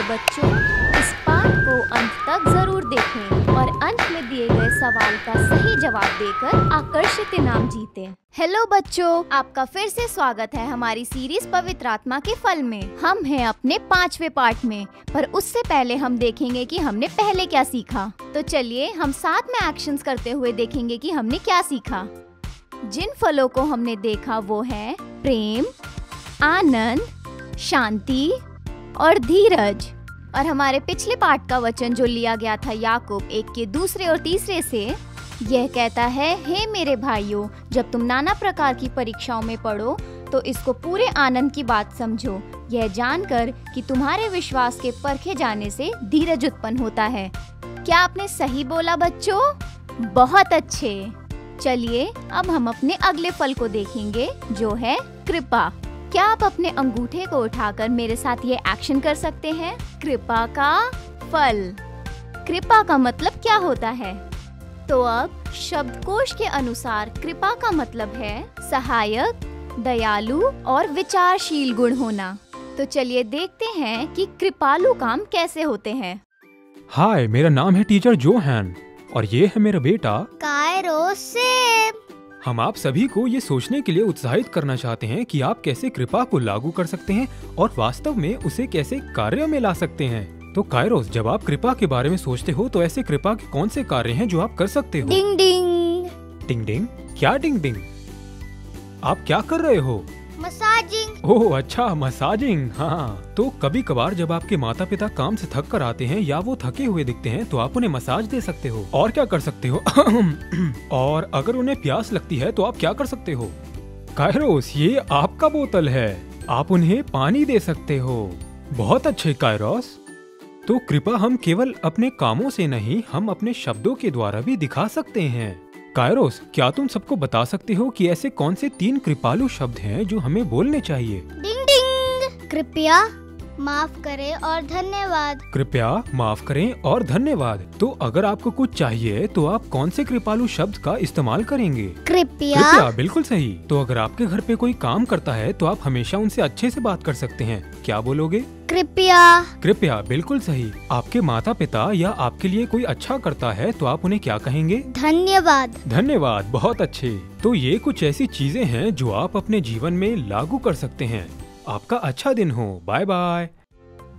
और बच्चों, इस पाठ को अंत तक जरूर देखें और अंत में दिए गए सवाल का सही जवाब देकर आकर्षित इनाम जीतें। हेलो बच्चों, आपका फिर से स्वागत है हमारी सीरीज पवित्र आत्मा के फल में। हम हैं अपने 5वें पार्ट में, पर उससे पहले हम देखेंगे कि हमने पहले क्या सीखा। तो चलिए हम साथ में एक्शंस करते हुए देखेंगे कि हमने क्या सीखा। जिन फलों को हमने देखा वो है प्रेम, आनंद, शांति और धीरज। और हमारे पिछले पाठ का वचन जो लिया गया था याकूब 1 के 2 और 3 से, यह कहता है, हे मेरे भाइयों, जब तुम नाना प्रकार की परीक्षाओं में पड़ो तो इसको पूरे आनंद की बात समझो, यह जानकर कि तुम्हारे विश्वास के परखे जाने से धीरज उत्पन्न होता है। क्या आपने सही बोला बच्चों? बहुत अच्छे। चलिए अब हम अपने अगले फल को देखेंगे जो है कृपा। क्या आप अपने अंगूठे को उठाकर मेरे साथ ये एक्शन कर सकते हैं? कृपा का फल। कृपा का मतलब क्या होता है? तो अब शब्दकोश के अनुसार कृपा का मतलब है सहायक, दयालु और विचारशील गुण होना। तो चलिए देखते हैं कि कृपालु काम कैसे होते हैं। हाय, मेरा नाम है टीचर जोहान और ये है मेरा बेटा कायरोस। हम आप सभी को ये सोचने के लिए उत्साहित करना चाहते हैं कि आप कैसे कृपा को लागू कर सकते हैं और वास्तव में उसे कैसे कार्य में ला सकते हैं। तो कायरोस, जब आप कृपा के बारे में सोचते हो तो ऐसे कृपा के कौन से कार्य हैं जो आप कर सकते हो? डिंग डिंग। डिंग डिंग? क्या डिंग डिंग? आप क्या कर रहे हो? मसाजिंग। ओह अच्छा, मसाजिंग। हाँ, तो कभी कभार जब आपके माता पिता काम से थक कर आते हैं या वो थके हुए दिखते हैं तो आप उन्हें मसाज दे सकते हो। और क्या कर सकते हो? और अगर उन्हें प्यास लगती है तो आप क्या कर सकते हो? कायरोस, ये आपका बोतल है, आप उन्हें पानी दे सकते हो। बहुत अच्छे कायरोस। तो कृपा हम केवल अपने कामों से नहीं, हम अपने शब्दों के द्वारा भी दिखा सकते हैं। कायरोस, क्या तुम सबको बता सकते हो कि ऐसे कौन से 3 कृपालु शब्द हैं जो हमें बोलने चाहिए? डिंग डिंग। कृपया, माफ करें और धन्यवाद। कृपया, माफ करें और धन्यवाद। तो अगर आपको कुछ चाहिए तो आप कौन से कृपालु शब्द का इस्तेमाल करेंगे? कृपया। बिल्कुल सही। तो अगर आपके घर पे कोई काम करता है तो आप हमेशा उनसे अच्छे से बात कर सकते हैं। क्या बोलोगे? कृपया। कृपया, बिल्कुल सही। आपके माता पिता या आपके लिए कोई अच्छा करता है तो आप उन्हें क्या कहेंगे? धन्यवाद। धन्यवाद, बहुत अच्छे। तो ये कुछ ऐसी चीजें हैं जो आप अपने जीवन में लागू कर सकते हैं। आपका अच्छा दिन हो। Bye bye.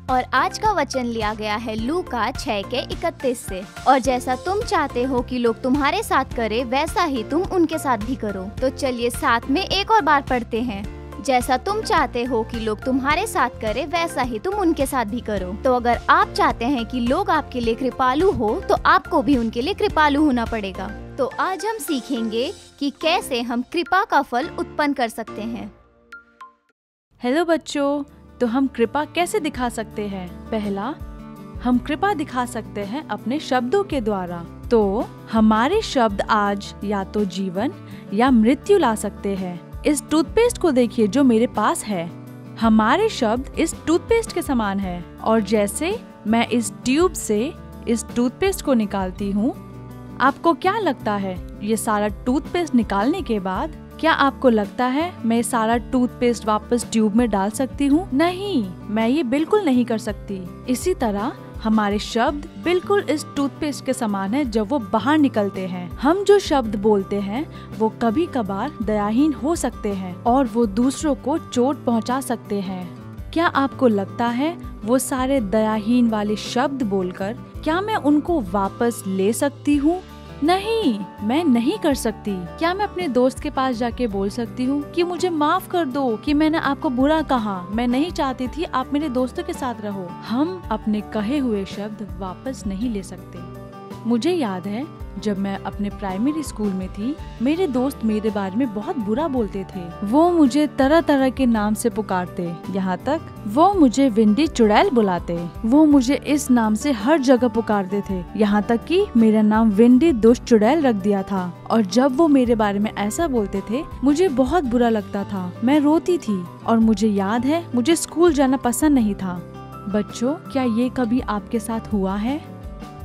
और आज का वचन लिया गया है लूका 6 के 31 से। और जैसा तुम चाहते हो कि लोग तुम्हारे साथ करें, वैसा ही तुम उनके साथ भी करो। तो चलिए साथ में एक और बार पढ़ते हैं। जैसा तुम चाहते हो कि लोग तुम्हारे साथ करें, वैसा ही तुम उनके साथ भी करो। तो अगर आप चाहते हैं कि लोग आपके लिए कृपालु हो तो आपको भी उनके लिए कृपालु होना पड़ेगा। तो आज हम सीखेंगे कि कैसे हम कृपा का फल उत्पन्न कर सकते हैं। हेलो बच्चों, तो हम कृपा कैसे दिखा सकते हैं? पहला, हम कृपा दिखा सकते हैं अपने शब्दों के द्वारा। तो हमारे शब्द आज या तो जीवन या मृत्यु ला सकते हैं। इस टूथपेस्ट को देखिए जो मेरे पास है। हमारे शब्द इस टूथपेस्ट के समान है और जैसे मैं इस ट्यूब से इस टूथपेस्ट को निकालती हूँ, आपको क्या लगता है ये सारा टूथपेस्ट निकालने के बाद क्या आपको लगता है मैं सारा टूथपेस्ट वापस ट्यूब में डाल सकती हूँ? नहीं, मैं ये बिल्कुल नहीं कर सकती। इसी तरह हमारे शब्द बिल्कुल इस टूथपेस्ट के समान है जब वो बाहर निकलते हैं। हम जो शब्द बोलते हैं वो कभी कभार दयाहीन हो सकते हैं और वो दूसरों को चोट पहुंचा सकते हैं। क्या आपको लगता है वो सारे दयाहीन वाले शब्द बोलकर क्या मैं उनको वापस ले सकती हूँ? नहीं, मैं नहीं कर सकती। क्या मैं अपने दोस्त के पास जाके बोल सकती हूँ कि मुझे माफ कर दो कि मैंने आपको बुरा कहा, मैं नहीं चाहती थी आप मेरे दोस्तों के साथ रहो? हम अपने कहे हुए शब्द वापस नहीं ले सकते। मुझे याद है जब मैं अपने प्राइमरी स्कूल में थी, मेरे दोस्त मेरे बारे में बहुत बुरा बोलते थे। वो मुझे तरह तरह के नाम से पुकारते, यहाँ तक वो मुझे विंडी चुड़ैल बुलाते। वो मुझे इस नाम से हर जगह पुकारते थे, यहाँ तक कि मेरा नाम विंडी दुष्ट चुड़ैल रख दिया था। और जब वो मेरे बारे में ऐसा बोलते थे मुझे बहुत बुरा लगता था, मैं रोती थी और मुझे याद है मुझे स्कूल जाना पसंद नहीं था। बच्चों, क्या ये कभी आपके साथ हुआ है?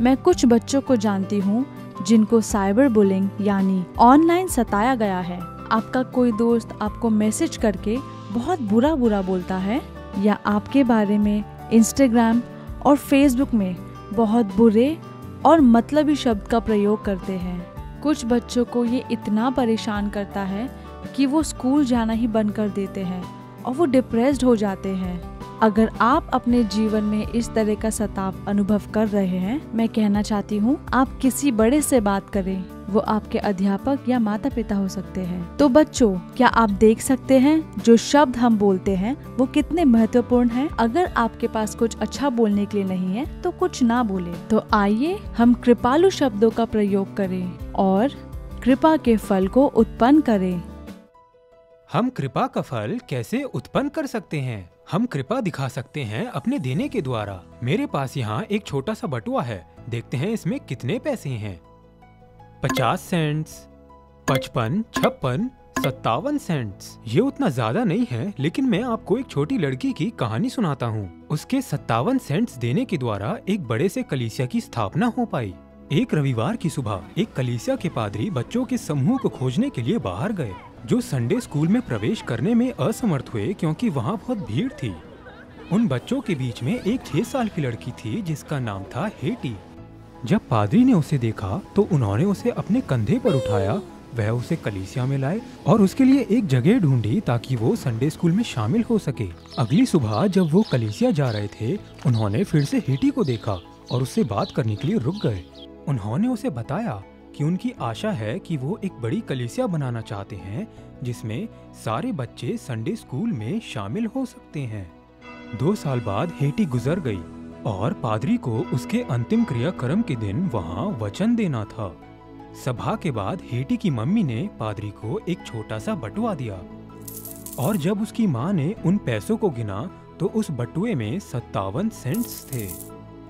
मैं कुछ बच्चों को जानती हूँ जिनको साइबर बुलिंग यानी ऑनलाइन सताया गया है। आपका कोई दोस्त आपको मैसेज करके बहुत बुरा बोलता है या आपके बारे में इंस्टाग्राम और फेसबुक में बहुत बुरे और मतलबी शब्द का प्रयोग करते हैं। कुछ बच्चों को ये इतना परेशान करता है कि वो स्कूल जाना ही बंद कर देते हैं और वो डिप्रेस्ड हो जाते हैं। अगर आप अपने जीवन में इस तरह का सताव अनुभव कर रहे हैं, मैं कहना चाहती हूँ आप किसी बड़े से बात करें। वो आपके अध्यापक या माता पिता हो सकते हैं। तो बच्चों, क्या आप देख सकते हैं जो शब्द हम बोलते हैं वो कितने महत्वपूर्ण हैं? अगर आपके पास कुछ अच्छा बोलने के लिए नहीं है तो कुछ ना बोले। तो आइए हम कृपालु शब्दों का प्रयोग करें और कृपा के फल को उत्पन्न करें। हम कृपा का फल कैसे उत्पन्न कर सकते हैं? हम कृपा दिखा सकते हैं अपने देने के द्वारा। मेरे पास यहाँ एक छोटा सा बटुआ है। देखते हैं इसमें कितने पैसे हैं। 50 सेंट्स, 55, 56, 57 सेंट्स। ये उतना ज्यादा नहीं है, लेकिन मैं आपको एक छोटी लड़की की कहानी सुनाता हूँ। उसके 57 सेंट्स देने के द्वारा एक बड़े से कलीसिया की स्थापना हो पाई। एक रविवार की सुबह एक कलीसिया के पादरी बच्चों के समूह को खोजने के लिए बाहर गए, जो संडे स्कूल में प्रवेश करने में असमर्थ हुए क्योंकि वहाँ बहुत भीड़ थी। उन बच्चों के बीच में एक 6 साल की लड़की थी जिसका नाम था हेटी। जब पादरी ने उसे देखा तो उन्होंने उसे अपने कंधे पर उठाया। वह उसे कलीसिया में लाए और उसके लिए एक जगह ढूंढी ताकि वो संडे स्कूल में शामिल हो सके। अगली सुबह जब वो कलीसिया जा रहे थे, उन्होंने फिर से हेटी को देखा और उससे बात करने के लिए रुक गए। उन्होंने उसे बताया कि उनकी आशा है कि वो एक बड़ी कलीसिया बनाना चाहते हैं जिसमें सारे बच्चे संडे स्कूल में शामिल हो सकते हैं। 2 साल बाद हेटी गुजर गई और पादरी को उसके अंतिम क्रियाक्रम के दिन वहाँ वचन देना था। सभा के बाद हेटी की मम्मी ने पादरी को एक छोटा सा बटुआ दिया और जब उसकी माँ ने उन पैसों को गिना तो उस बटुए में 57 सेंट्स थे।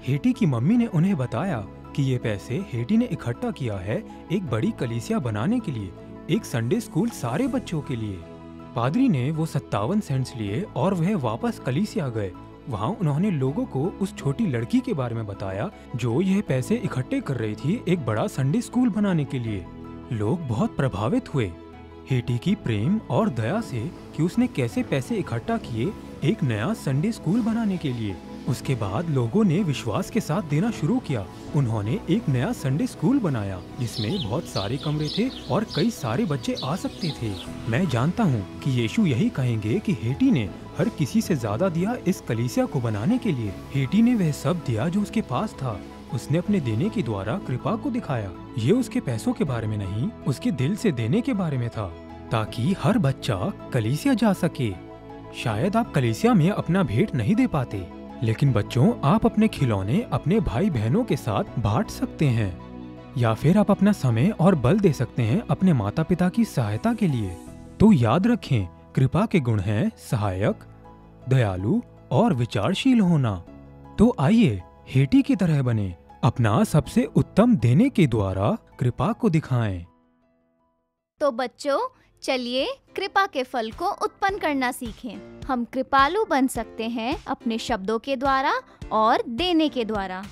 हेटी की मम्मी ने उन्हें बताया कि ये पैसे हेटी ने इकट्ठा किया है एक बड़ी कलीसिया बनाने के लिए, एक संडे स्कूल सारे बच्चों के लिए। पादरी ने वो 57 सेंट्स लिए और वह वापस कलीसिया गए। वहाँ उन्होंने लोगों को उस छोटी लड़की के बारे में बताया जो यह पैसे इकट्ठे कर रही थी एक बड़ा संडे स्कूल बनाने के लिए। लोग बहुत प्रभावित हुए हेटी की प्रेम और दया से कि उसने कैसे पैसे इकट्ठा किए एक नया संडे स्कूल बनाने के लिए। उसके बाद लोगों ने विश्वास के साथ देना शुरू किया। उन्होंने एक नया संडे स्कूल बनाया जिसमें बहुत सारे कमरे थे और कई सारे बच्चे आ सकते थे। मैं जानता हूँ कि यीशु यही कहेंगे कि हेटी ने हर किसी से ज्यादा दिया इस कलीसिया को बनाने के लिए। हेटी ने वह सब दिया जो उसके पास था। उसने अपने देने के द्वारा कृपा को दिखाया। ये उसके पैसों के बारे में नहीं, उसके दिल से देने के बारे में था, ताकि हर बच्चा कलीसिया जा सके। शायद आप कलीसिया में अपना भेंट नहीं दे पाते, लेकिन बच्चों, आप अपने खिलौने अपने भाई बहनों के साथ बांट सकते हैं, या फिर आप अपना समय और बल दे सकते हैं अपने माता पिता की सहायता के लिए। तो याद रखें, कृपा के गुण हैं सहायक, दयालु और विचारशील होना। तो आइए हेटी की तरह बने, अपना सबसे उत्तम देने के द्वारा कृपा को दिखाएं। तो बच्चों, चलिए कृपा के फल को उत्पन्न करना सीखें। हम कृपालु बन सकते हैं अपने शब्दों के द्वारा और देने के द्वारा।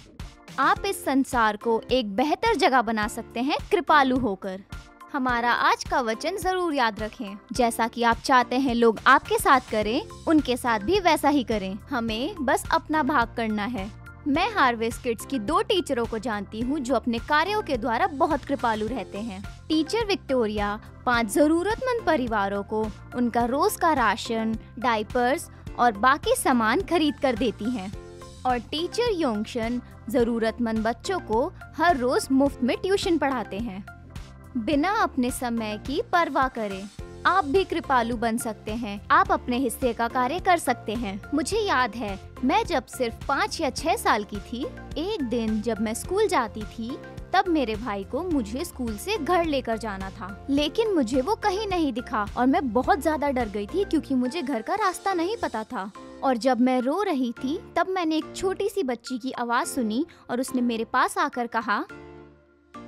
आप इस संसार को एक बेहतर जगह बना सकते हैं कृपालु होकर। हमारा आज का वचन जरूर याद रखें। जैसा कि आप चाहते हैं लोग आपके साथ करें, उनके साथ भी वैसा ही करें। हमें बस अपना भाग करना है। मैं हार्वेस्ट किड्स की 2 टीचरों को जानती हूँ जो अपने कार्यों के द्वारा बहुत कृपालु रहते हैं। टीचर विक्टोरिया 5 जरूरतमंद परिवारों को उनका रोज का राशन, डायपर्स और बाकी सामान खरीद कर देती हैं। और टीचर योंगशन जरूरतमंद बच्चों को हर रोज मुफ्त में ट्यूशन पढ़ाते हैं, बिना अपने समय की परवाह करे। आप भी कृपालु बन सकते हैं। आप अपने हिस्से का कार्य कर सकते हैं। मुझे याद है, मैं जब सिर्फ 5 या 6 साल की थी, एक दिन जब मैं स्कूल जाती थी, तब मेरे भाई को मुझे स्कूल से घर लेकर जाना था, लेकिन मुझे वो कहीं नहीं दिखा और मैं बहुत ज्यादा डर गई थी क्योंकि मुझे घर का रास्ता नहीं पता था। और जब मैं रो रही थी, तब मैंने एक छोटी सी बच्ची की आवाज सुनी और उसने मेरे पास आकर कहा,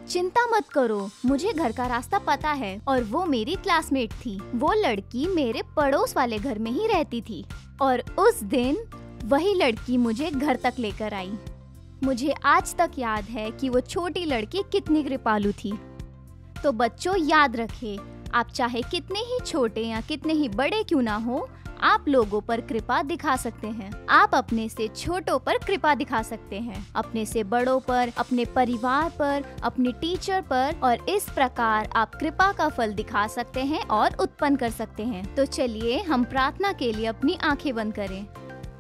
चिंता मत करो, मुझे घर का रास्ता पता है। और वो मेरी क्लासमेट थी। वो लड़की मेरे पड़ोस वाले घर में ही रहती थी और उस दिन वही लड़की मुझे घर तक लेकर आई। मुझे आज तक याद है कि वो छोटी लड़की कितनी कृपालु थी। तो बच्चों, याद रखें, आप चाहे कितने ही छोटे या कितने ही बड़े क्यों ना हो, आप लोगों पर कृपा दिखा सकते हैं। आप अपने से छोटों पर कृपा दिखा सकते हैं, अपने से बड़ों पर, अपने परिवार पर, अपने टीचर पर, और इस प्रकार आप कृपा का फल दिखा सकते हैं और उत्पन्न कर सकते हैं। तो चलिए हम प्रार्थना के लिए अपनी आंखें बंद करें।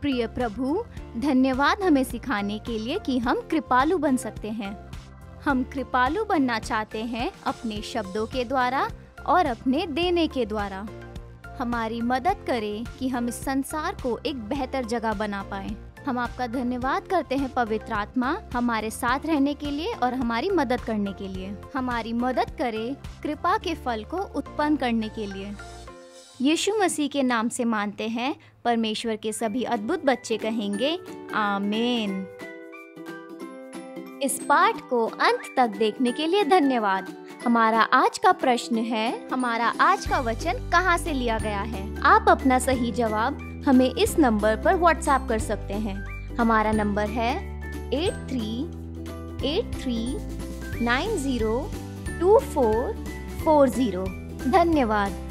प्रिय प्रभु, धन्यवाद हमें सिखाने के लिए कि हम कृपालु बन सकते हैं। हम कृपालु बनना चाहते हैं अपने शब्दों के द्वारा और अपने देने के द्वारा। हमारी मदद करें कि हम इस संसार को एक बेहतर जगह बना पाएं। हम आपका धन्यवाद करते हैं पवित्र आत्मा, हमारे साथ रहने के लिए और हमारी मदद करने के लिए। हमारी मदद करें कृपा के फल को उत्पन्न करने के लिए। यीशु मसीह के नाम से मानते हैं। परमेश्वर के सभी अद्भुत बच्चे कहेंगे आमीन। इस पाठ को अंत तक देखने के लिए धन्यवाद। हमारा आज का प्रश्न है, हमारा आज का वचन कहाँ से लिया गया है? आप अपना सही जवाब हमें इस नंबर पर व्हाट्सएप कर सकते हैं। हमारा नंबर है 8383902440। धन्यवाद।